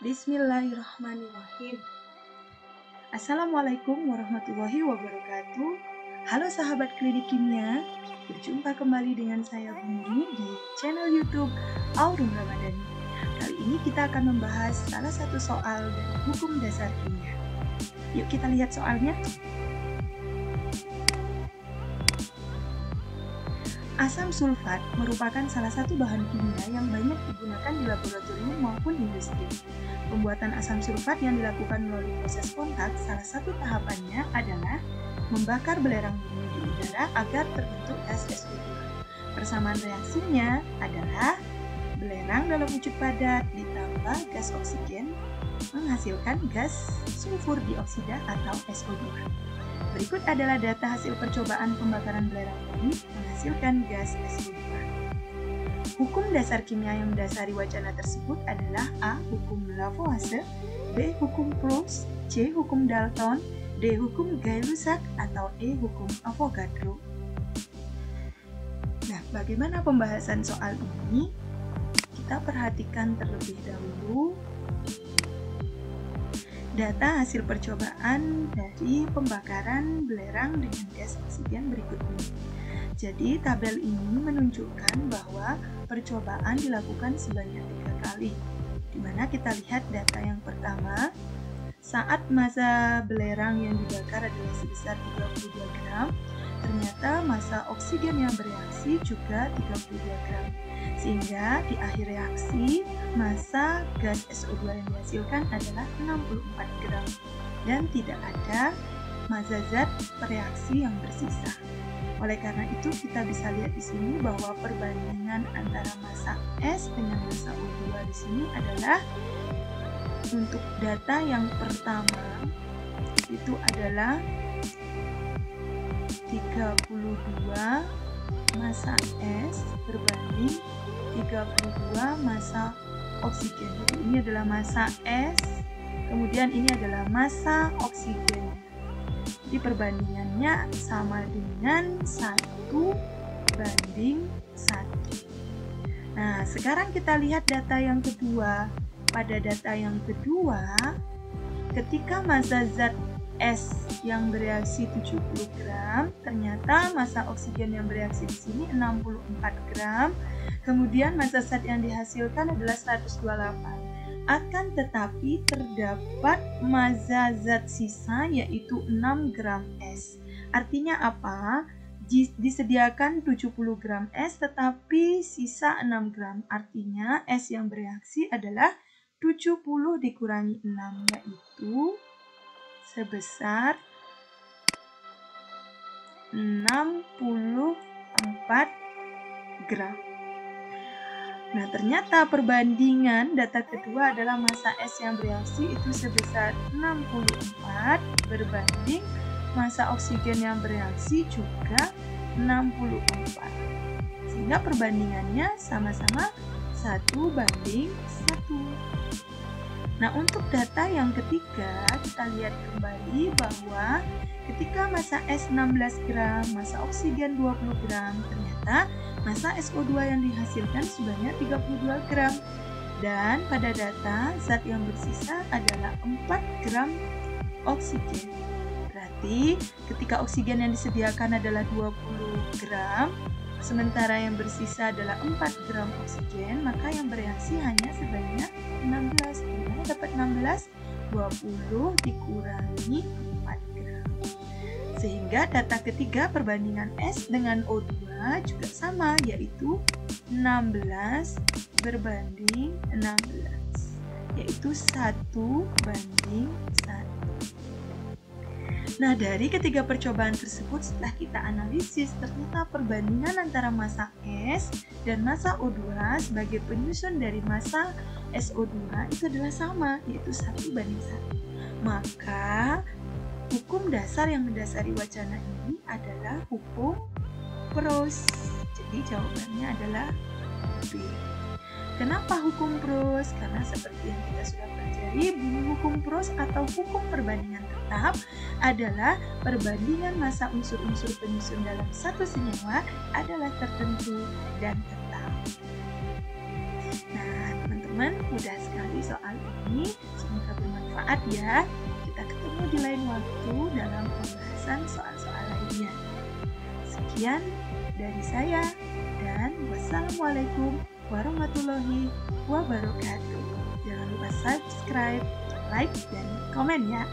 Bismillahirrahmanirrahim. Assalamualaikum warahmatullahi wabarakatuh. Halo sahabat klinik kimia, berjumpa kembali dengan saya Bu Nuni di channel YouTube Aurum Ramadhani. Kali ini kita akan membahas salah satu soal dari hukum dasar kimia. Yuk kita lihat soalnya. Asam sulfat merupakan salah satu bahan kimia yang banyak digunakan di laboratorium maupun industri. Pembuatan asam sulfat yang dilakukan melalui proses kontak, salah satu tahapannya adalah membakar belerang bumi di udara agar terbentuk gas SO2. Persamaan reaksinya adalah belerang dalam wujud padat ditambah gas oksigen menghasilkan gas sulfur dioksida atau SO2. Berikut adalah data hasil percobaan pembakaran belerang bumi menghasilkan gas SO2. Hukum dasar kimia yang mendasari wacana tersebut adalah A. Hukum Lavoisier, B. Hukum Proust, C. Hukum Dalton, D. Hukum Gay-Lussac, atau E. Hukum Avogadro. Nah, bagaimana pembahasan soal ini? Kita perhatikan terlebih dahulu data hasil percobaan dari pembakaran belerang dengan gas oksigen berikut ini. Jadi, tabel ini menunjukkan bahwa percobaan dilakukan sebanyak 3 kali. Di mana kita lihat data yang pertama, saat massa belerang yang dibakar adalah sebesar 32 gram, ternyata massa oksigen yang bereaksi juga 32 gram. Sehingga di akhir reaksi, massa gas SO2 yang dihasilkan adalah 64 gram dan tidak ada massa zat bereaksi yang bersisa. Oleh karena itu, kita bisa lihat di sini bahwa perbandingan antara massa S dengan massa O2 di sini adalah untuk data yang pertama itu adalah 32 massa S berbanding 32 massa oksigen. Jadi ini adalah massa S, kemudian ini adalah massa oksigen. Jadi perbandingannya sama dengan 1 banding 1. Nah, sekarang kita lihat data yang kedua. Pada data yang kedua, ketika massa zat S yang bereaksi 70 gram, ternyata massa oksigen yang bereaksi di sini 64 gram. Kemudian massa zat yang dihasilkan adalah 128. Akan tetapi terdapat massa zat sisa yaitu 6 gram S. Artinya apa? Disediakan 70 gram S tetapi sisa 6 gram. Artinya S yang bereaksi adalah 70 dikurangi 6 yaitu sebesar 64 gram. Nah, ternyata perbandingan data kedua adalah massa S yang bereaksi itu sebesar 64 berbanding massa oksigen yang bereaksi juga 64. Sehingga perbandingannya sama-sama 1 banding 1. Nah, untuk data yang ketiga, kita lihat kembali bahwa ketika massa S 16 gram, massa oksigen 20 gram, ternyata massa SO2 yang dihasilkan sebanyak 32 gram. Dan pada data, zat yang bersisa adalah 4 gram oksigen. Berarti ketika oksigen yang disediakan adalah 20 gram, sementara yang bersisa adalah 4 gram oksigen, maka yang bereaksi hanya sebanyak 16. Dimana dapat 16? 20 dikurangi 4 gram. Sehingga data ketiga perbandingan S dengan O2 juga sama, yaitu 16 berbanding 16, yaitu 1 banding 1. Nah, dari ketiga percobaan tersebut setelah kita analisis, ternyata perbandingan antara massa S dan massa O2 sebagai penyusun dari massa SO2 itu adalah sama, yaitu 1 banding 1. Maka hukum dasar yang mendasari wacana ini adalah hukum Proust. Jadi jawabannya adalah B. Kenapa hukum Proust? Karena seperti yang kita sudah pelajari, bunyi hukum Proust atau hukum perbandingan tetap adalah perbandingan massa unsur-unsur penyusun dalam satu senyawa adalah tertentu dan tetap. Nah, teman-teman, mudah sekali dari soal ini. Semoga bermanfaat ya. Kita ketemu di lain waktu dalam pembahasan soal-soal lainnya. Sekian dari saya dan wassalamualaikum warahmatullahi wabarakatuh. Jangan lupa subscribe, like, dan komen ya.